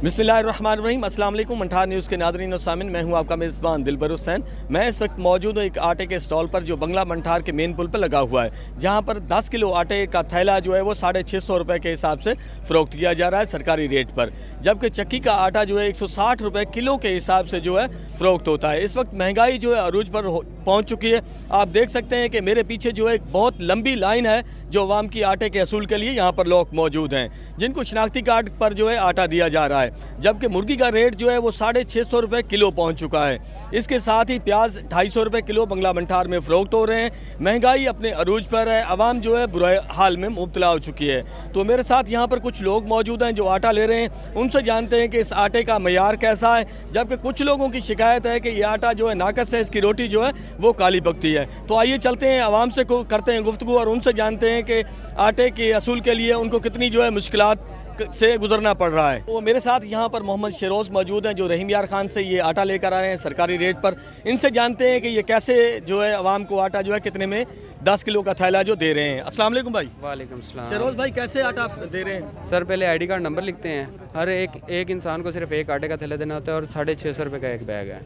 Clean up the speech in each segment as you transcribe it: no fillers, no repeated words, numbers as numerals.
बिस्मिल्लाहिर्रहमानिर्रहीम। अस्सलाम वालेकुम। मंठार न्यूज़ के नादरीन और सामिन, मैं हूं आपका मेज़बान दिलबर हुसैन। मैं इस वक्त मौजूद हूं एक आटे के स्टॉल पर जो बंगला मंठार के मेन पुल पर लगा हुआ है, जहां पर 10 किलो आटे का थैला जो है वो 650 रुपये के हिसाब से फ़रोख्त किया जा रहा है सरकारी रेट पर, जबकि चक्की का आटा जो है 160 रुपये किलो के हिसाब से जो है फ़रोख्त होता है। इस वक्त महंगाई जो है अरूज पर पहुँच चुकी है। आप देख सकते हैं कि मेरे पीछे जो है एक बहुत लंबी लाइन है जो अवाम की आटे के असूल के लिए यहाँ पर लोग मौजूद हैं, जिनको शनाख्ती कार्ड पर जो है आटा दिया जा रहा है, जबकि मुर्गी का रेट जो है वो 650 रुपये किलो पहुँच चुका है। इसके साथ ही प्याज 250 रुपये किलो बंगला मंठार में फ़रोख्त हो रहे हैं। महंगाई अपने अरूज पर है, आवाम जो है बुरे हाल में मुब्तला हो चुकी है। तो मेरे साथ यहाँ पर कुछ लोग मौजूद हैं जो आटा ले रहे हैं, उनसे जानते हैं कि इस आटे का मयार कैसा है, जबकि कुछ लोगों की शिकायत है कि ये आटा जो है नाकस है, इसकी रोटी जो है वो काली पकती है। तो आइए चलते हैं, आवाम से करते हैं गुफ्तगू और उनसे जानते हैं कि आटे के असूल के लिए उनको कितनी जो है मुश्किलात से गुजरना पड़ रहा है। तो मेरे साथ यहाँ पर मोहम्मद शेरोज़ मौजूद हैं जो रहीम यार खान से ये आटा लेकर आ रहे हैं सरकारी रेट पर। इनसे जानते हैं कि ये कैसे जो है आवाम को आटा जो है कितने में 10 किलो का थैला जो दे रहे हैं। अस्सलाम वालेकुम भाई। वालेकुम सलाम। शेरोज़ भाई कैसे आटा दे रहे हैं? सर पहले आईडी कार्ड नंबर लिखते हैं, हर एक इंसान को सिर्फ एक आटे का थैला देना होता है और 650 रुपये का एक बैग है,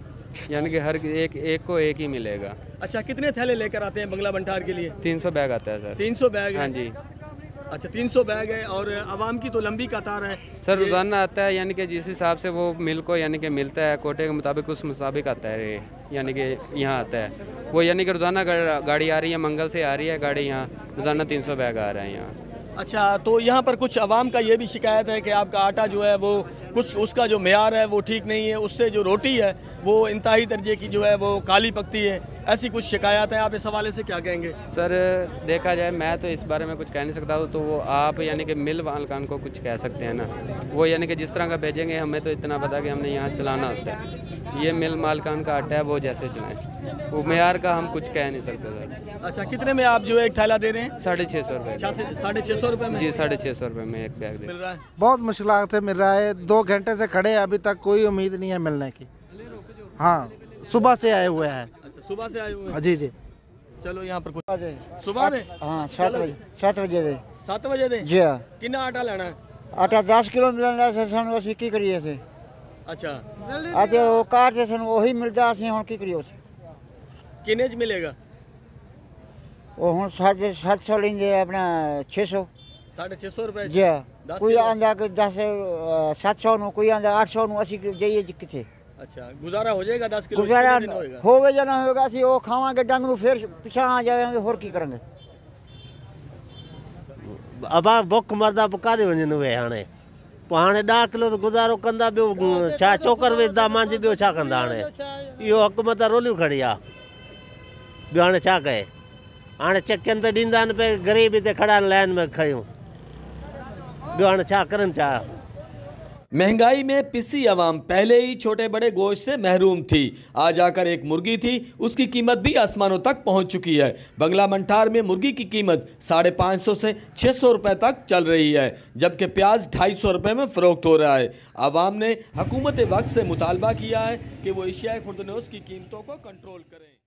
यानी कि हर एक को एक ही मिलेगा। अच्छा, कितने थैले लेकर आते हैं बंगला मंठार के लिए? 300 बैग आता है सर। 300 बैग है? हाँ जी। अच्छा, 300 बैग है और आवाम की तो लंबी कतार है सर। रोज़ाना आता है, यानी कि जिस हिसाब से वो मिल को यानी कि मिलता है कोटे के मुताबिक, उस मुताबिक आता है ये, यानी कि यहाँ आता है वो, यानी कि रोज़ाना गाड़ी आ रही है, मंगल से आ रही है गाड़ी, यहाँ रोज़ाना 300 बैग आ रहा है यहाँ। अच्छा, तो यहाँ पर कुछ आवाम का ये भी शिकायत है कि आपका आटा जो है वो कुछ उसका जो मेयार है वो ठीक नहीं है, उससे जो रोटी है वो इंतहाई दर्जे की जो है वो काली पकती है, ऐसी कुछ शिकायत है। आप इस हवाले से क्या कहेंगे? सर देखा जाए मैं तो इस बारे में कुछ कह नहीं सकता हूँ, तो वो आप यानी कि मिल मालकान को कुछ कह सकते हैं ना, वो यानी कि जिस तरह का भेजेंगे, हमें तो इतना पता कि हमने यहाँ चलाना होता है, ये मिल मालकान का आटा है वो जैसे चलाएँ, वो मेयार का हम कुछ कह नहीं सकते सर। अच्छा, कितने में आप जो है एक थैला दे रहे हैं? 650 रुपये। 650 रुपये में? जी, 650 रुपये में एक बैग मिल रहा है। बहुत मुश्किलात से मिल रहा है, 2 घंटे से खड़े हैं, अभी तक कोई उम्मीद नहीं है मिलने की। हाँ, सुबह से आए हुए हैं। अच्छा, सुबह से आए हुए हैं? जी जी। चलो यहाँ पर कुछ सुबह दे। हाँ, 7 बजे 7 बजे दे। जी हाँ। कितना आटा लेना है? आटा 10 किलो मिलना से सन ਅਸੀਂ ਕੀ ਕਰੀਏ ਸੇ। अच्छा, ਅਤੇ ਉਹ ਕਾਰ ਤੇ ਸਾਨੂੰ ਉਹੀ ਮਿਲਦਾ, ਅਸੀਂ ਹੁਣ ਕੀ ਕਰੀਏ ਉਸ। किन्ने च मिलेगा? ਉਹ ਹੁਣ 750 ਲੈਂਦੇ ਆਪਣਾ 600। 650 रुपये? ਜੀ ਹਾਂ। 10 ਕੋਈ किलो? ਆਂਦਾ ਕਿ 700 ਨੂੰ, ਕੋਈ ਆਂਦਾ 800 ਨੂੰ, ਅਸੀਂ ਜਾਈਏ ਕਿੱਥੇ। अच्छा, गुजारा हो जाएगा 10 किलो? ਗੁਜ਼ਾਰਾ कितने दिन होएगा? ਹੋਵੇ ਜਾਂ ਨਾ ਹੋਵੇਗਾ, ਅਸੀਂ ਉਹ ਖਾਵਾਂਗੇ ਡੰਗ ਨੂੰ, ਫਿਰ ਪਿਛਾਂ ਆ ਜਾਵਾਂਗੇ, ਹੋਰ ਕੀ ਕਰਾਂਗੇ। अब बुख मरदा पुकारे वञनि उहे हाणे, पोइ हाणे 10 किलो त गुज़ारो कंदा, ॿियो छा चोकर विझंदा मंझि, ॿियो छा कंदा हाणे। इहो हुकूमत रोलियूं खड़ी आहे, ॿियो हाणे छा कहे। हाणे चकियुनि ते ॾींदा आहिनि पे, ग़रीब हिते खड़ा आहिनि लाइन में खड़ियूं, ॿियो हाणे छा करनि छा। महंगाई में पिसी आवाम पहले ही छोटे बड़े गोश्त से महरूम थी। आज आकर एक मुर्गी थी, उसकी कीमत भी आसमानों तक पहुंच चुकी है। बंगला मंठार में मुर्गी की कीमत 550 से 600 रुपए तक चल रही है, जबकि प्याज 250 रुपए में फ़रोख्त हो रहा है। आवाम ने हुकूमत वक्त से मुतालबा किया है कि वो एशियाई खुर्दनोश की कीमतों को कंट्रोल करें।